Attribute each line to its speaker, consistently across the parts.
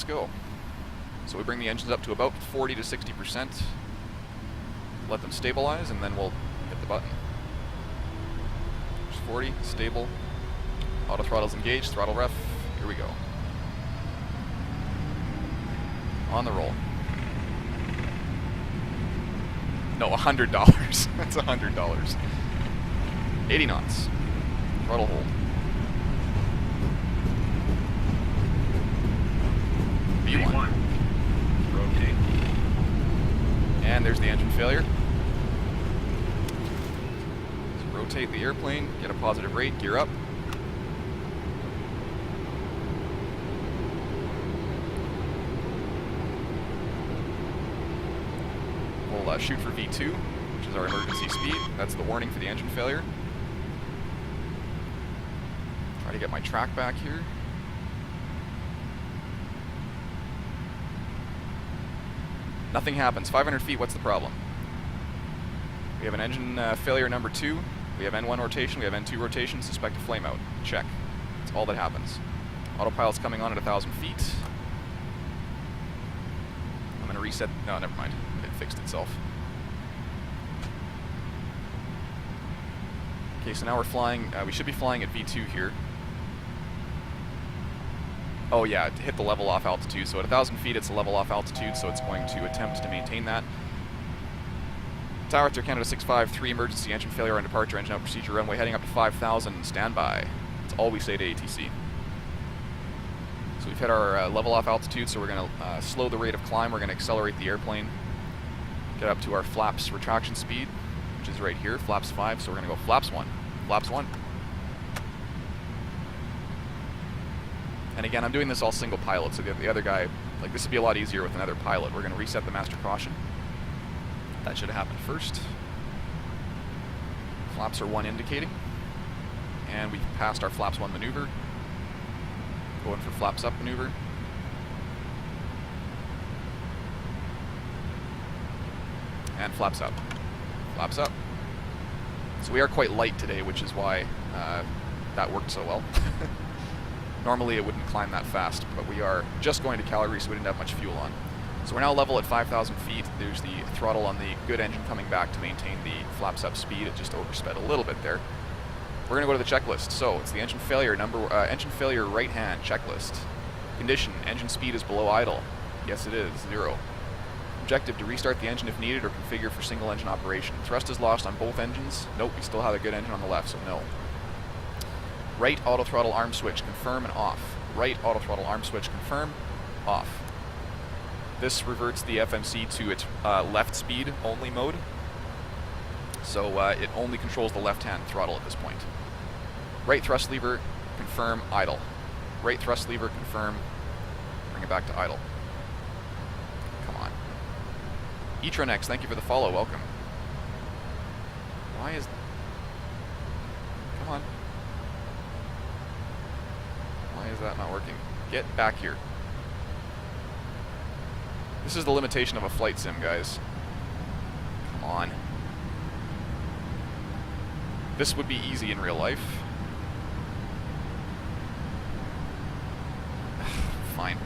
Speaker 1: let's go. So we bring the engines up to about 40 to 60%, let them stabilize, and then we'll hit the button. There's 40, stable, auto throttle's engaged, throttle ref, here we go. On the roll. No, $100. That's $100. 80 knots. Throttle hold. V1.
Speaker 2: Rotate.
Speaker 1: And there's the engine failure. So rotate the airplane, get a positive rate, gear up. We'll shoot for V2, which is our emergency speed. That's the warning for the engine failure. Try to get my track back here. Nothing happens. 500 feet, what's the problem? We have an engine failure number 2. We have N1 rotation, we have N2 rotation, suspect a flameout. Check. That's all that happens. Autopilot's coming on at 1,000 feet. I'm going to reset. No, never mind. It fixed itself. Okay, so now we're flying. We should be flying at V2 here. Oh yeah, to hit the level off altitude. So at 1,000 feet, it's a level off altitude, so it's going to attempt to maintain that. Tower Air Canada 653, emergency engine failure on departure, engine out procedure, runway heading up to 5,000, standby. That's all we say to ATC. So we've hit our level off altitude, so we're going to slow the rate of climb. We're going to accelerate the airplane, get up to our flaps retraction speed, which is right here, flaps 5. So we're going to go flaps 1, flaps 1. And again, I'm doing this all single pilot, so the other guy, like, this would be a lot easier with another pilot. We're going to reset the master caution. That should have happened first. Flaps are 1 indicating. And we've passed our flaps 1 maneuver. Going for flaps up maneuver. And flaps up. Flaps up. So we are quite light today, which is why that worked so well. Normally it wouldn't climb that fast, but we are just going to Calgary, so we didn't have much fuel on. So we're now level at 5,000 feet. There's the throttle on the good engine coming back to maintain the flaps up speed. It just oversped a little bit there. We're going to go to the checklist. So it's the engine failure engine failure right hand checklist. Condition: engine speed is below idle. Yes, it is 0. Objective: to restart the engine if needed or configure for single engine operation. Thrust is lost on both engines. Nope, we still have a good engine on the left, so no. Right auto throttle arm switch, confirm and off. Right auto throttle arm switch, confirm, off. This reverts the FMC to its left speed only mode. So it only controls the left hand throttle at this point. Right thrust lever, confirm, idle. Right thrust lever, confirm, bring it back to idle. Come on. eTronX, thank you for the follow, welcome. Why is... Come on. Why is that not working? Get back here. This is the limitation of a flight sim, guys. Come on. This would be easy in real life. Fine.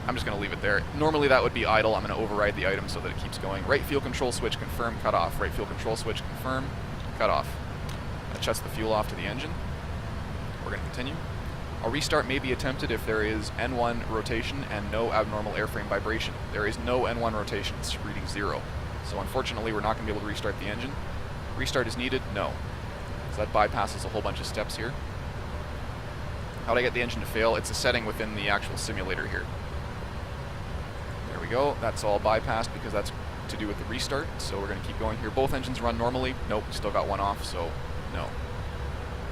Speaker 1: I'm just going to leave it there. Normally that would be idle. I'm going to override the item so that it keeps going. Right fuel control switch, confirm, cut off. Right fuel control switch, confirm, cut off. That shuts the fuel off to the engine. We're going to continue. A restart may be attempted if there is N1 rotation and no abnormal airframe vibration. There is no N1 rotation, it's reading 0. So unfortunately we're not going to be able to restart the engine. Restart is needed? No. So that bypasses a whole bunch of steps here. How do I get the engine to fail? It's a setting within the actual simulator here. There we go, that's all bypassed because that's to do with the restart. So we're going to keep going here. Both engines run normally. Nope, still got one off, so no.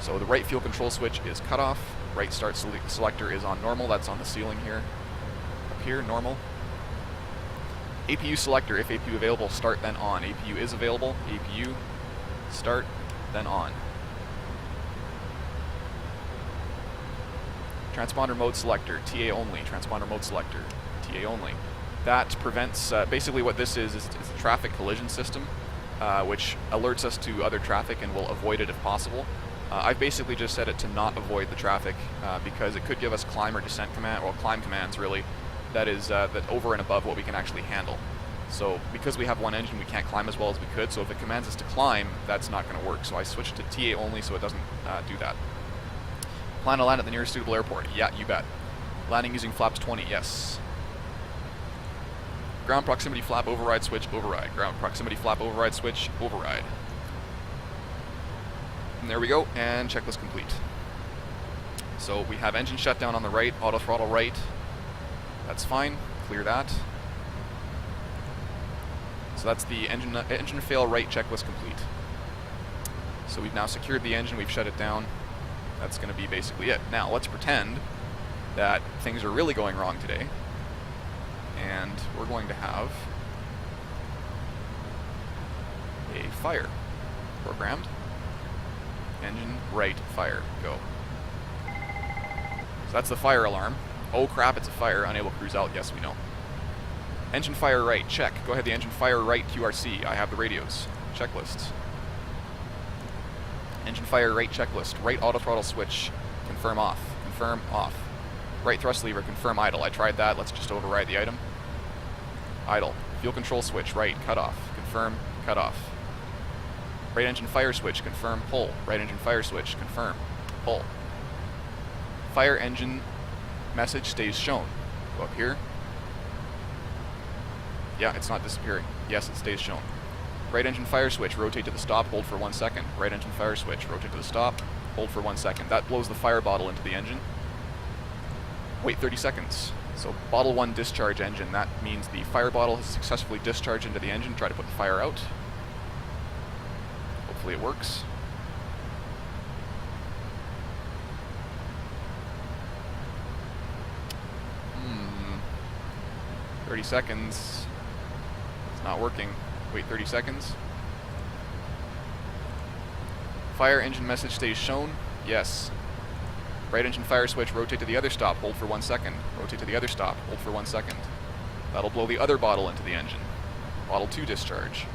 Speaker 1: So the right fuel control switch is cut off. Right start selector is on normal, that's on the ceiling here. Up here, normal. APU selector, if APU available, start then on. APU is available, APU, start, then on. Transponder mode selector, TA only. Transponder mode selector, TA only. That prevents, basically what this is a traffic collision system, which alerts us to other traffic and will avoid it if possible. I've basically just set it to not avoid the traffic because it could give us climb or descent command, or climb commands really, that is that over and above what we can actually handle. So because we have one engine, we can't climb as well as we could, so if it commands us to climb, that's not going to work. So I switched to TA only so it doesn't do that. Plan to land at the nearest suitable airport. Yeah, you bet. Landing using flaps 20, yes. Ground proximity flap override switch, override. Ground proximity flap override switch, override. And there we go, and checklist complete. So we have engine shutdown on the right, auto throttle right. That's fine, clear that. So that's the engine fail right checklist complete. So we've now secured the engine, we've shut it down. That's going to be basically it. Now let's pretend that things are really going wrong today. And we're going to have a fire programmed. Engine right fire, go. So that's the fire alarm. Oh crap, it's a fire, unable to cruise out, yes we know. Engine fire right, check. Go ahead, the engine fire right QRC. I have the radios. Checklists. Engine fire right checklist. Right auto throttle switch. Confirm off. Confirm off. Right thrust lever, confirm idle. I tried that, let's just override the item. Idle. Fuel control switch, right, cut off. Confirm, cut off. Right engine fire switch, confirm, pull. Right engine fire switch, confirm, pull. Fire engine message stays shown. Go up here. Yeah, it's not disappearing. Yes, it stays shown. Right engine fire switch, rotate to the stop, hold for 1 second. Right engine fire switch, rotate to the stop, hold for 1 second. That blows the fire bottle into the engine. Wait 30 seconds. So bottle 1 discharge engine, that means the fire bottle has successfully discharged into the engine. Try to put the fire out. Hopefully it works. Hmm. 30 seconds. It's not working. Wait 30 seconds. Fire engine message stays shown. Yes. Right engine fire switch, rotate to the other stop, hold for 1 second. Rotate to the other stop, hold for 1 second. That'll blow the other bottle into the engine. Bottle 2 discharge.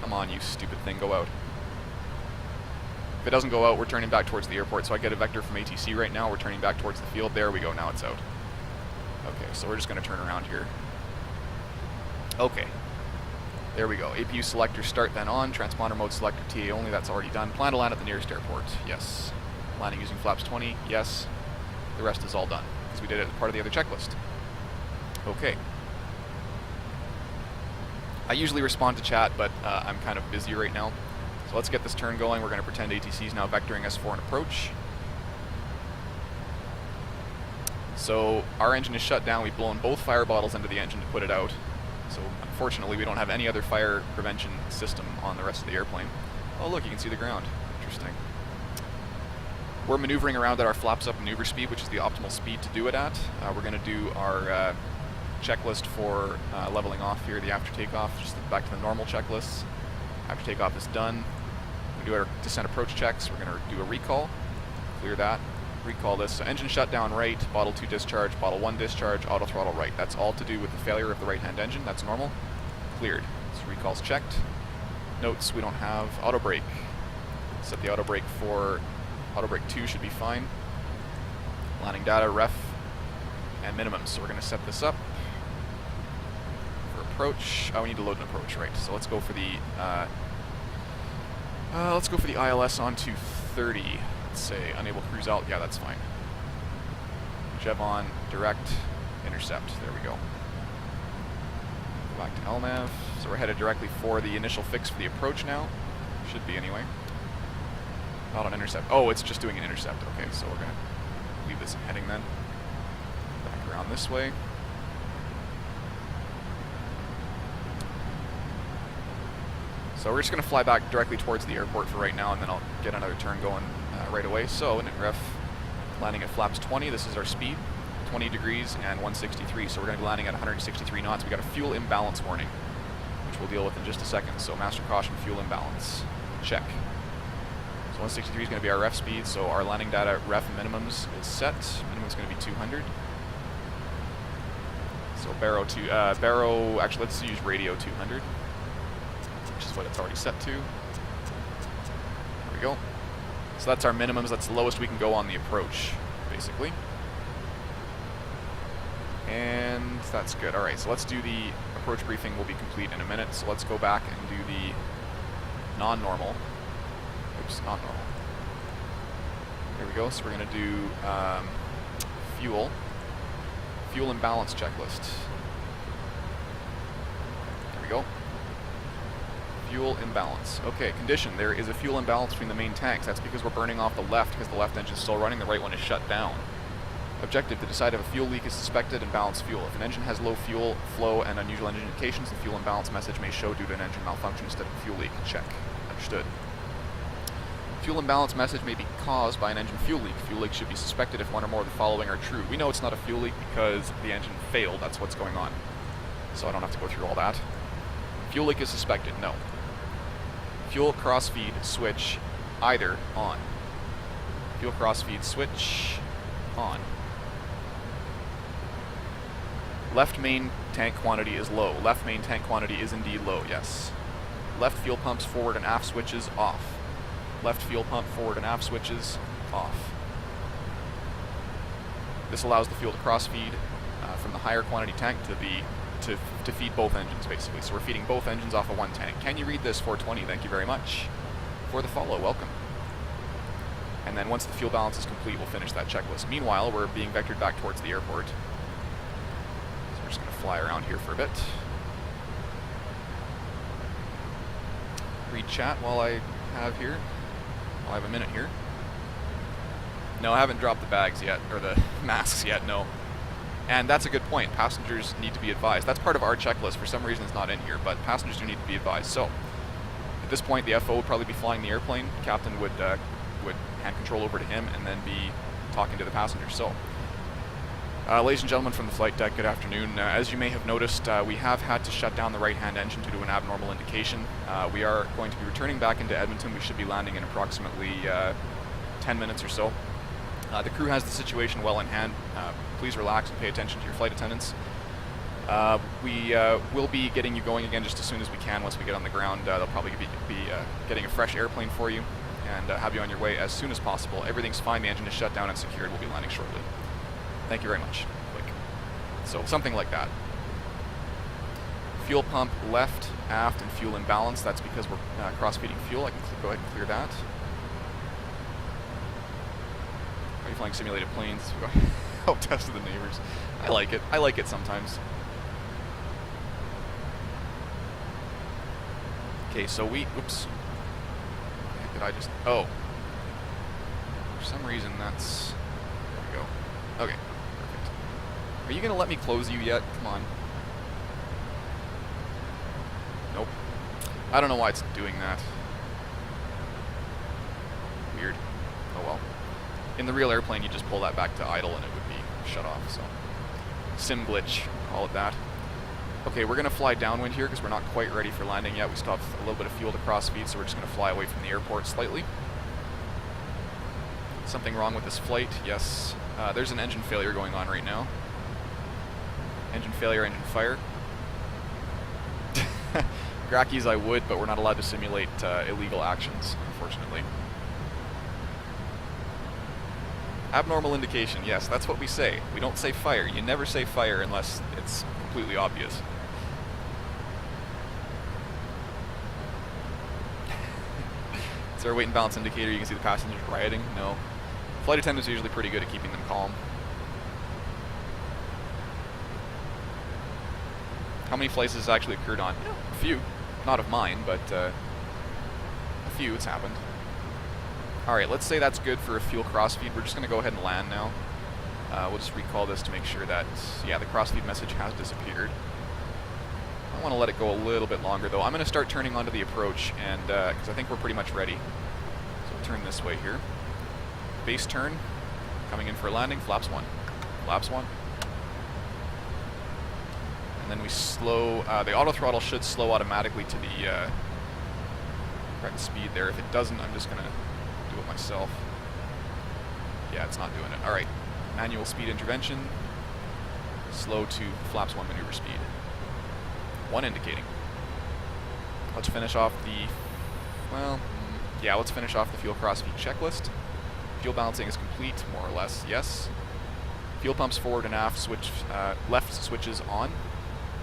Speaker 1: Come on, you stupid thing, go out. If it doesn't go out, we're turning back towards the airport, so I get a vector from ATC right now, we're turning back towards the field. There we go, now it's out. Okay, so we're just going to turn around here. Okay. There we go. APU selector start then on, transponder mode selector TA only, that's already done. Plan to land at the nearest airport, yes. Landing using flaps 20, yes. The rest is all done, because we did it as part of the other checklist. Okay. I usually respond to chat, but I'm kind of busy right now. So let's get this turn going. We're going to pretend ATC is now vectoring us for an approach. So our engine is shut down. We've blown both fire bottles into the engine to put it out. So unfortunately, we don't have any other fire prevention system on the rest of the airplane. Oh look, you can see the ground. Interesting. We're maneuvering around at our flaps up maneuver speed, which is the optimal speed to do it at. We're going to do our checklist for leveling off here, the after takeoff, just back to the normal checklists. After takeoff is done. We do our descent approach checks. We're going to do a recall, clear that, recall this. So engine shutdown right, bottle 2 discharge, bottle 1 discharge, auto throttle right. That's all to do with the failure of the right-hand engine. That's normal. Cleared. So recall's checked. Notes, we don't have auto brake. Set the auto brake for auto brake 2 should be fine. Landing data, ref, and minimums. So we're going to set this up for approach. Oh, we need to load an approach, right? So let's go for the ILS on 230. Let's say unable to cruise out. Yeah, that's fine. Jevon, direct, intercept. There we go. Go back to LNAV. So we're headed directly for the initial fix for the approach now. Should be anyway. Not an intercept. Oh, it's just doing an intercept. Okay, so we're going to leave this in heading then. Back around this way. So we're just going to fly back directly towards the airport for right now, and then I'll get another turn going right away. So, init ref, landing at flaps 20. This is our speed, 20 degrees and 163. So we're going to be landing at 163 knots. We got a fuel imbalance warning, which we'll deal with in just a second. So master caution, fuel imbalance. Check. So 163 is going to be our ref speed. So our landing data ref minimums is set. Minimum is going to be 200. So Baro, actually let's use radio 200. Which is what it's already set to. There we go. So that's our minimums. That's the lowest we can go on the approach, basically. And that's good. All right, so let's do the approach briefing will be complete in a minute. So let's go back and do the non-normal. Oops, not normal. There we go. So we're going to do fuel imbalance checklist. There we go. Fuel imbalance. Okay, condition. There is a fuel imbalance between the main tanks. That's because we're burning off the left because the left engine is still running, the right one is shut down. Objective, to decide if a fuel leak is suspected and balance fuel. If an engine has low fuel flow and unusual engine indications, the fuel imbalance message may show due to an engine malfunction instead of a fuel leak. Check. Understood. Fuel imbalance message may be caused by an engine fuel leak. Fuel leak should be suspected if one or more of the following are true. We know it's not a fuel leak because the engine failed. That's what's going on. So I don't have to go through all that. Fuel leak is suspected. No. Fuel crossfeed switch either on. Fuel crossfeed switch on. Left main tank quantity is low. Left main tank quantity is indeed low, yes. Left fuel pumps forward and aft switches off. Left fuel pump forward and aft switches off. This allows the fuel to cross-feed from the higher quantity tank to feed both engines, basically. So we're feeding both engines off of one tank. Can you read this, 420? Thank you very much for the follow. Welcome. And then once the fuel balance is complete, we'll finish that checklist. Meanwhile, we're being vectored back towards the airport. So we're just going to fly around here for a bit. Read chat while I have here. I have a minute here. No, I haven't dropped the bags yet, or the masks yet, no. And that's a good point. Passengers need to be advised. That's part of our checklist. For some reason it's not in here, but passengers do need to be advised. So, at this point, the FO would probably be flying the airplane. The captain would hand control over to him and then be talking to the passengers. So, ladies and gentlemen from the flight deck, good afternoon. As you may have noticed, we have had to shut down the right-hand engine due to an abnormal indication. We are going to be returning back into Edmonton. We should be landing in approximately 10 minutes or so. The crew has the situation well in hand. Please relax and pay attention to your flight attendants. We will be getting you going again just as soon as we can once we get on the ground. They'll probably be getting a fresh airplane for you and have you on your way as soon as possible. Everything's fine. The engine is shut down and secured. We'll be landing shortly. Thank you very much. Click. So something like that. Fuel pump left, aft, and fuel imbalance. That's because we're cross-feeding fuel. I can go ahead and clear that. Are you flying simulated planes? Help test of the neighbors. I like it. I like it sometimes. Okay, so oops. What the heck did I just, oh. For some reason that's, there we go. Okay, perfect. Are you gonna let me close you yet? Come on. Nope. I don't know why it's doing that. Weird. Oh well. In the real airplane, you just pull that back to idle and it would be shut off, so. Sim glitch, call it that. Okay, we're gonna fly downwind here because we're not quite ready for landing yet. We still have a little bit of fuel to cross feed, so we're just gonna fly away from the airport slightly. Something wrong with this flight? Yes. There's an engine failure going on right now. Engine failure, engine fire. Grackies I would, but we're not allowed to simulate illegal actions, unfortunately. Abnormal indication, yes, that's what we say. We don't say fire. You never say fire unless it's completely obvious. Is there a weight and balance indicator? You can see the passengers rioting? No. Flight attendants are usually pretty good at keeping them calm. How many flights has this actually occurred on? A few. Not of mine, but a few. It's happened. Alright, let's say that's good for a fuel crossfeed. We're just going to go ahead and land now. We'll just recall this to make sure that, yeah, the crossfeed message has disappeared. I want to let it go a little bit longer, though. I'm going to start turning onto the approach, and because I think we're pretty much ready. So we'll turn this way here. Base turn, coming in for a landing, flaps 1. Flaps 1. And then we slow, the auto throttle should slow automatically to the correct speed there. If it doesn't, I'm just going to do it myself. Yeah, it's not doing it. Alright, manual speed intervention, slow to flaps 1 maneuver speed. 1 indicating. Let's finish off the, well, yeah, let's finish off the fuel crossfeed checklist. Fuel balancing is complete, more or less, yes. Fuel pumps forward and aft switch, left switches on,